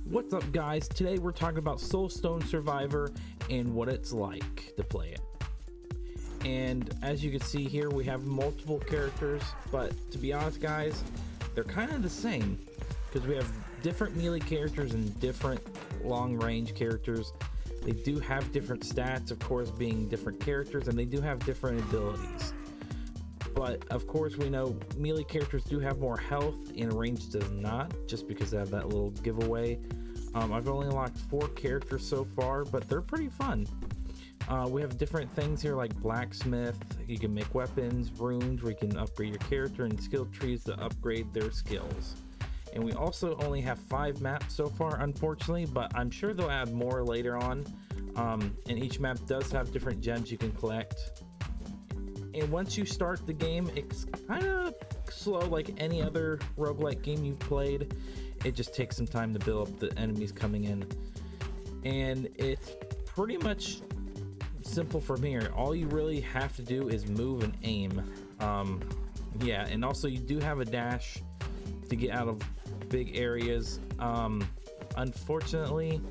What's up, guys? Today we're talking about SoulStone Survivor and what it's like to play it. And as you can see here, we have multiple characters, but to be honest, guys, they're kind of the same because we have different melee characters and different long-range characters. They do have different stats, of course, being different characters, and they do have different abilities. But of course, we know melee characters do have more health and range does not, just because I have that little giveaway. I've only unlocked 4 characters so far, but they're pretty fun. We have different things here like blacksmith. You can make weapons, runes, where you can upgrade your character, and skill trees to upgrade their skills. And we also only have 5 maps so far, unfortunately, but I'm sure they'll add more later on. And each map does have different gems you can collect. And once you start the game, it's kind of slow like any other roguelike game you've played. It just takes some time to build up the enemies coming in. And it's pretty much simple from here. All you really have to do is move and aim. Yeah, and also you do have a dash to get out of big areas. Unfortunately,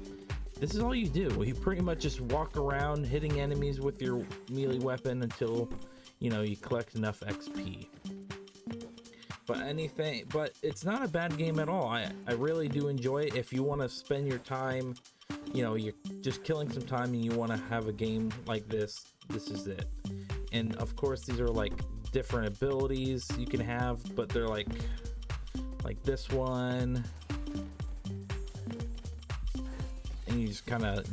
this is all you do. You pretty much just walk around hitting enemies with your melee weapon until you collect enough XP. But it's not a bad game at all. I really do enjoy it. If you want to spend your time, you're just killing some time and you want to have a game like this is it. And of course, these are like different abilities you can have, but they're like this one, and you just kind of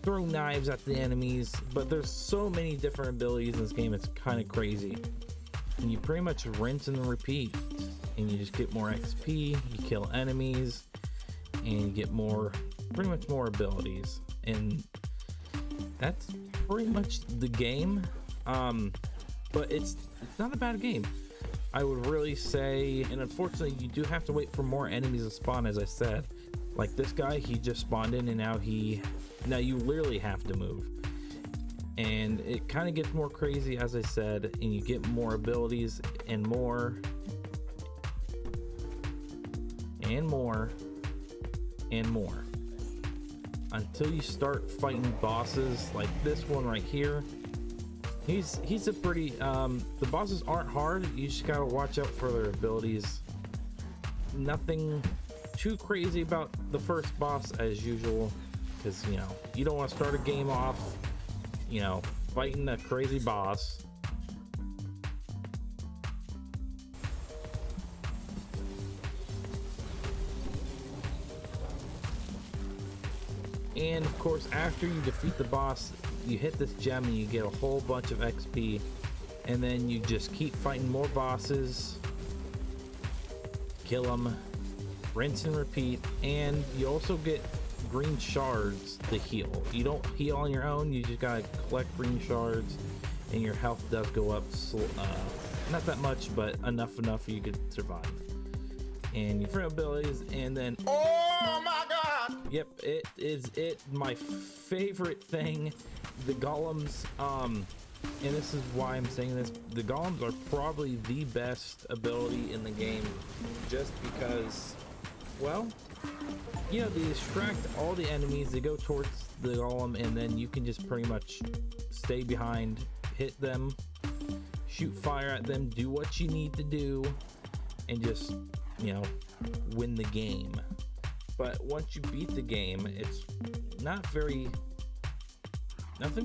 throw knives at the enemies. But there's so many different abilities in this game, it's kind of crazy. And you pretty much rinse and repeat, and you just get more XP, you kill enemies, and you get pretty much more abilities. And that's pretty much the game. But it's not a bad game, I would really say. And unfortunately, you do have to wait for more enemies to spawn, as I said. Like this guy, he just spawned in, and now you literally have to move. And it kind of gets more crazy, as I said, and you get more abilities and more and more and more until you start fighting bosses like this one right here. He's a pretty the bosses aren't hard, you just gotta watch out for their abilities. Nothing too crazy about the first boss, as usual, because you don't want to start a game off fighting a crazy boss. And of course, after you defeat the boss, you hit this gem and you get a whole bunch of XP, and then you just keep fighting more bosses, kill them, rinse and repeat. And you also get green shards to heal. You don't heal on your own, you just gotta collect green shards, and your health does go up not that much, but enough you could survive. And your different abilities, and then oh my god, yep, it is my favorite thing, the golems. And this is why I'm saying this, the golems are probably the best ability in the game, just because, well, they distract all the enemies, they go towards the golem, and then you can just pretty much stay behind, hit them, shoot fire at them, do what you need to do, and just win the game. But once you beat the game, it's nothing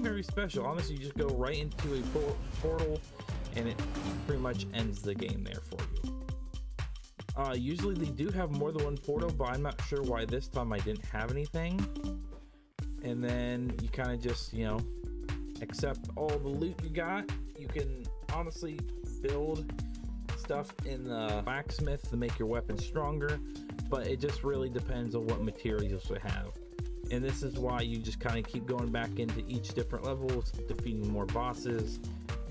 very special. Honestly, you just go right into a portal, and it pretty much ends the game there for you. Usually they do have more than one portal, but I'm not sure why this time I didn't have anything. And then you kind of just accept all the loot you got. You can honestly build stuff in the blacksmith to make your weapon stronger, but it just really depends on what materials you have. And this is why you just kind of keep going back into each different levels, defeating more bosses,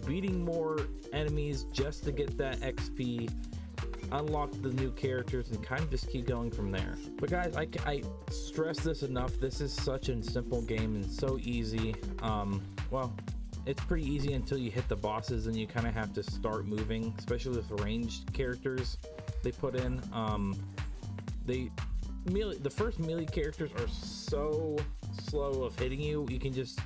beating more enemies just to get that XP, unlock the new characters, and kind of just keep going from there. But guys, I stress this enough, this is such a simple game and so easy. Well, it's pretty easy until you hit the bosses, and you kind of have to start moving, especially with ranged characters they put in. They the first melee characters are so slow of hitting you. You can just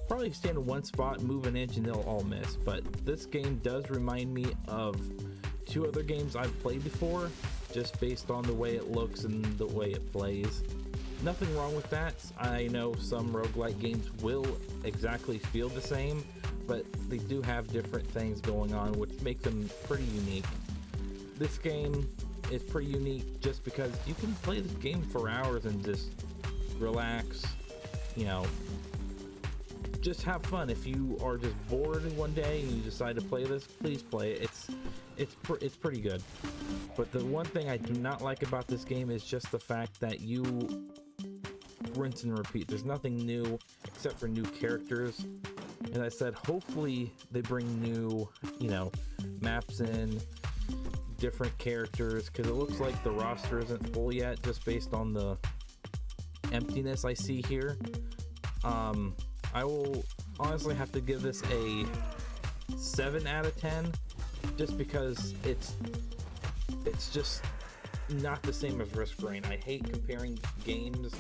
probably stand in one spot, move an inch, and they'll all miss. But this game does remind me of 2 other games I've played before, just based on the way it looks and the way it plays. Nothing wrong with that. I know some roguelike games will exactly feel the same, but they do have different things going on, which make them pretty unique. This game is pretty unique just because you can play this game for hours and just relax, you know, just have fun. If you are just bored one day and you decide to play this, please play it. It's pretty good. But the one thing I do not like about this game is just the fact that you rinse and repeat. There's nothing new except for new characters. And I said, hopefully they bring new, you know, maps in, different characters, because it looks like the roster isn't full yet, just based on the emptiness I see here. I will honestly have to give this a 7 out of 10, just because it's just not the same as Risk Rain. I hate comparing games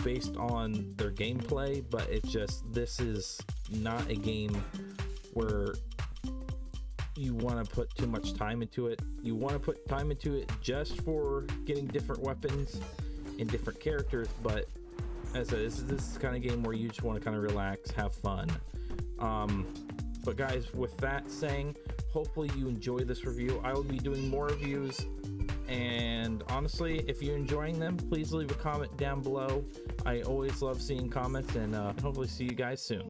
based on their gameplay, but it's just, this is not a game where you want to put too much time into it. You want to put time into it just for getting different weapons and different characters, but as I said, this is the kind of game where you just want to kind of relax, have fun. But guys, with that saying, hopefully you enjoy this review. I will be doing more reviews, and honestly, if you're enjoying them, please leave a comment down below. I always love seeing comments, and hopefully see you guys soon.